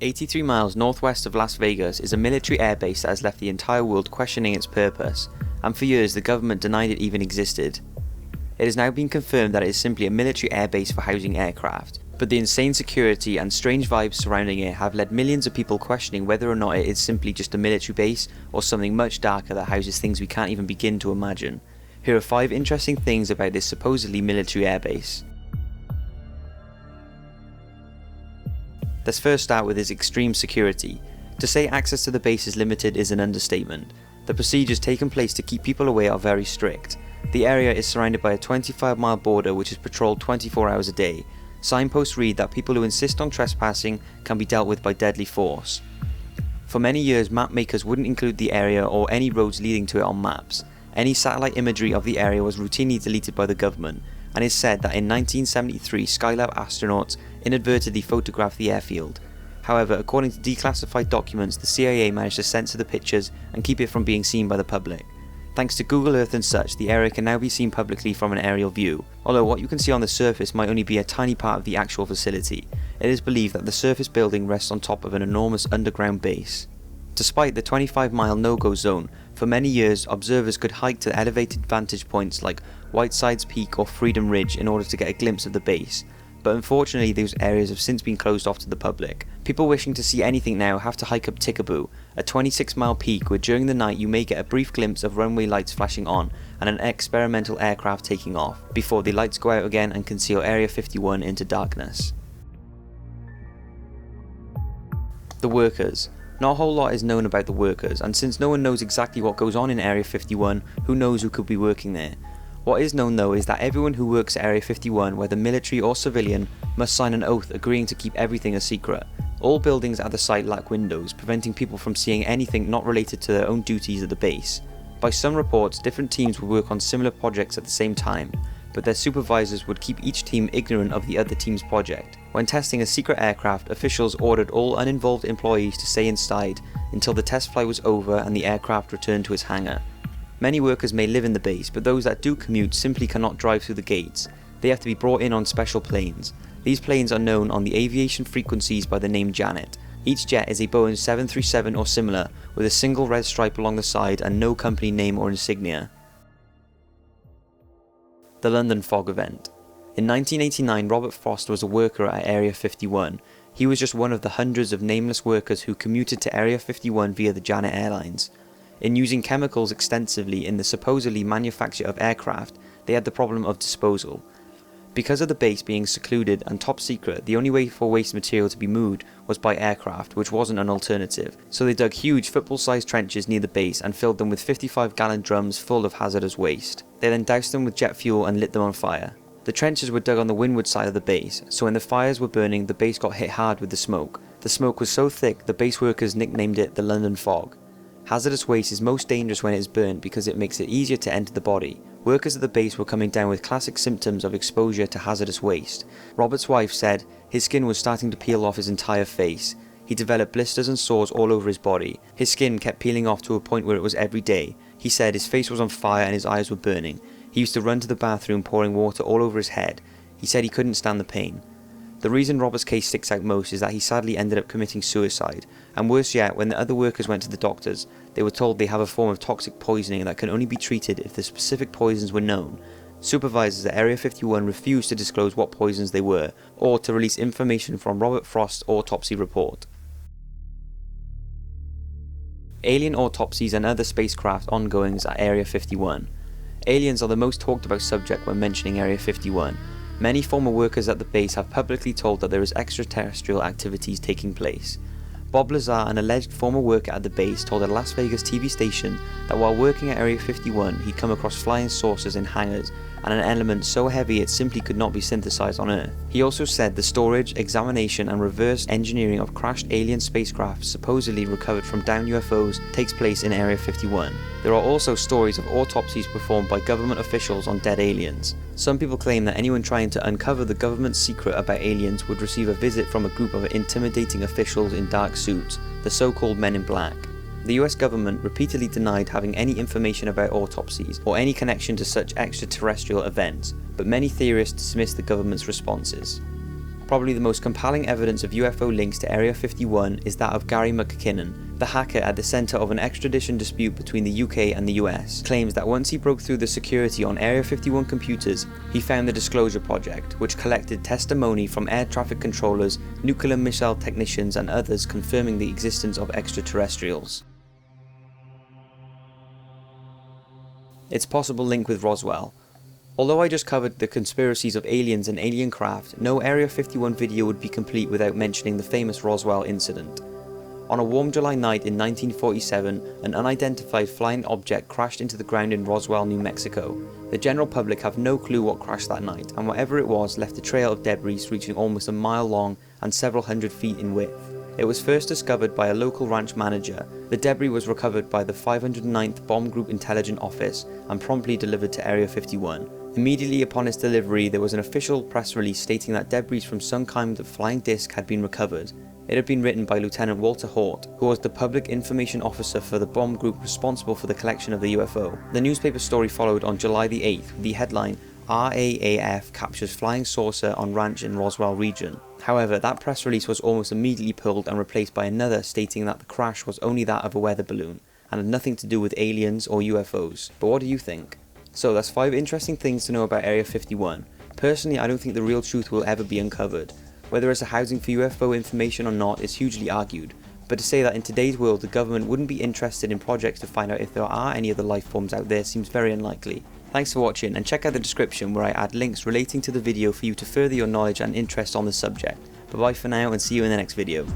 83 miles northwest of Las Vegas is a military airbase that has left the entire world questioning its purpose, and for years the government denied it even existed. It has now been confirmed that it is simply a military airbase for housing aircraft, but the insane security and strange vibes surrounding it have led millions of people questioning whether or not it is simply just a military base or something much darker that houses things we can't even begin to imagine. Here are 5 interesting things about this supposedly military airbase. Let's first start with its extreme security. To say access to the base is limited is an understatement. The procedures taken place to keep people away are very strict. The area is surrounded by a 25-mile border which is patrolled 24 hours a day. Signposts read that people who insist on trespassing can be dealt with by deadly force. For many years, map makers wouldn't include the area or any roads leading to it on maps. Any satellite imagery of the area was routinely deleted by the government, and it's said that in 1973 Skylab astronauts inadvertently photographed the airfield. However, according to declassified documents, the CIA managed to censor the pictures and keep it from being seen by the public. Thanks to Google Earth and such, the area can now be seen publicly from an aerial view, although what you can see on the surface might only be a tiny part of the actual facility. It is believed that the surface building rests on top of an enormous underground base. Despite the 25-mile no-go zone, for many years observers could hike to elevated vantage points like Whiteside's Peak or Freedom Ridge in order to get a glimpse of the base, but unfortunately those areas have since been closed off to the public. People wishing to see anything now have to hike up Tickaboo, a 26-mile peak where during the night you may get a brief glimpse of runway lights flashing on and an experimental aircraft taking off, before the lights go out again and conceal Area 51 into darkness. The workers. Not a whole lot is known about the workers, and since no one knows exactly what goes on in Area 51, who knows who could be working there. What is known though is that everyone who works at Area 51, whether military or civilian, must sign an oath agreeing to keep everything a secret. All buildings at the site lack windows, preventing people from seeing anything not related to their own duties at the base. By some reports, different teams would work on similar projects at the same time, but their supervisors would keep each team ignorant of the other team's project. When testing a secret aircraft, officials ordered all uninvolved employees to stay inside until the test flight was over and the aircraft returned to its hangar. Many workers may live in the base, but those that do commute simply cannot drive through the gates. They have to be brought in on special planes. These planes are known on the aviation frequencies by the name Janet. Each jet is a Boeing 737 or similar, with a single red stripe along the side and no company name or insignia. The London Fog Event. In 1989, Robert Frost was a worker at Area 51. He was just one of the hundreds of nameless workers who commuted to Area 51 via the Janet Airlines. In using chemicals extensively in the supposedly manufacture of aircraft, they had the problem of disposal. Because of the base being secluded and top secret, the only way for waste material to be moved was by aircraft, which wasn't an alternative. So they dug huge football-sized trenches near the base and filled them with 55-gallon drums full of hazardous waste. They then doused them with jet fuel and lit them on fire. The trenches were dug on the windward side of the base, so when the fires were burning, the base got hit hard with the smoke. The smoke was so thick, the base workers nicknamed it the London Fog. Hazardous waste is most dangerous when it is burnt because it makes it easier to enter the body. Workers at the base were coming down with classic symptoms of exposure to hazardous waste. Robert's wife said his skin was starting to peel off his entire face. He developed blisters and sores all over his body. His skin kept peeling off to a point where it was every day. He said his face was on fire and his eyes were burning. He used to run to the bathroom pouring water all over his head. He said he couldn't stand the pain. The reason Robert's case sticks out most is that he sadly ended up committing suicide, and worse yet, when the other workers went to the doctors, they were told they have a form of toxic poisoning that can only be treated if the specific poisons were known. Supervisors at Area 51 refused to disclose what poisons they were, or to release information from Robert Frost's autopsy report. Alien autopsies and other spacecraft ongoings at Area 51. Aliens are the most talked about subject when mentioning Area 51. Many former workers at the base have publicly told that there is extraterrestrial activities taking place. Bob Lazar, an alleged former worker at the base, told a Las Vegas TV station that while working at Area 51 he'd come across flying saucers in hangars and an element so heavy it simply could not be synthesized on Earth. He also said the storage, examination and reverse engineering of crashed alien spacecraft supposedly recovered from downed UFOs takes place in Area 51. There are also stories of autopsies performed by government officials on dead aliens. Some people claim that anyone trying to uncover the government's secret about aliens would receive a visit from a group of intimidating officials in dark suits, the so-called Men in Black. The US government repeatedly denied having any information about autopsies or any connection to such extraterrestrial events, but many theorists dismissed the government's responses. Probably the most compelling evidence of UFO links to Area 51 is that of Gary Mckinnon, the hacker at the centre of an extradition dispute between the UK and the US, claims that once he broke through the security on Area 51 computers, he found the Disclosure Project, which collected testimony from air traffic controllers, nuclear missile technicians and others confirming the existence of extraterrestrials. Its possible link with Roswell. Although I just covered the conspiracies of aliens and alien craft, no Area 51 video would be complete without mentioning the famous Roswell incident. On a warm July night in 1947, an unidentified flying object crashed into the ground in Roswell, New Mexico. The general public have no clue what crashed that night, and whatever it was left a trail of debris reaching almost a mile long and several hundred feet in width. It was first discovered by a local ranch manager. The debris was recovered by the 509th Bomb Group Intelligence Office and promptly delivered to Area 51. Immediately upon its delivery, there was an official press release stating that debris from some kind of flying disc had been recovered. It had been written by Lieutenant Walter Haut, who was the public information officer for the bomb group responsible for the collection of the UFO. The newspaper story followed on July the 8th with the headline, "RAAF captures flying saucer on ranch in Roswell region." However, that press release was almost immediately pulled and replaced by another stating that the crash was only that of a weather balloon and had nothing to do with aliens or UFOs. But what do you think? So that's 5 interesting things to know about Area 51. Personally, I don't think the real truth will ever be uncovered. Whether it's a housing for UFO information or not is hugely argued, but to say that in today's world the government wouldn't be interested in projects to find out if there are any other life forms out there seems very unlikely. Thanks for watching, and check out the description where I add links relating to the video for you to further your knowledge and interest on the subject. Bye bye for now, and see you in the next video.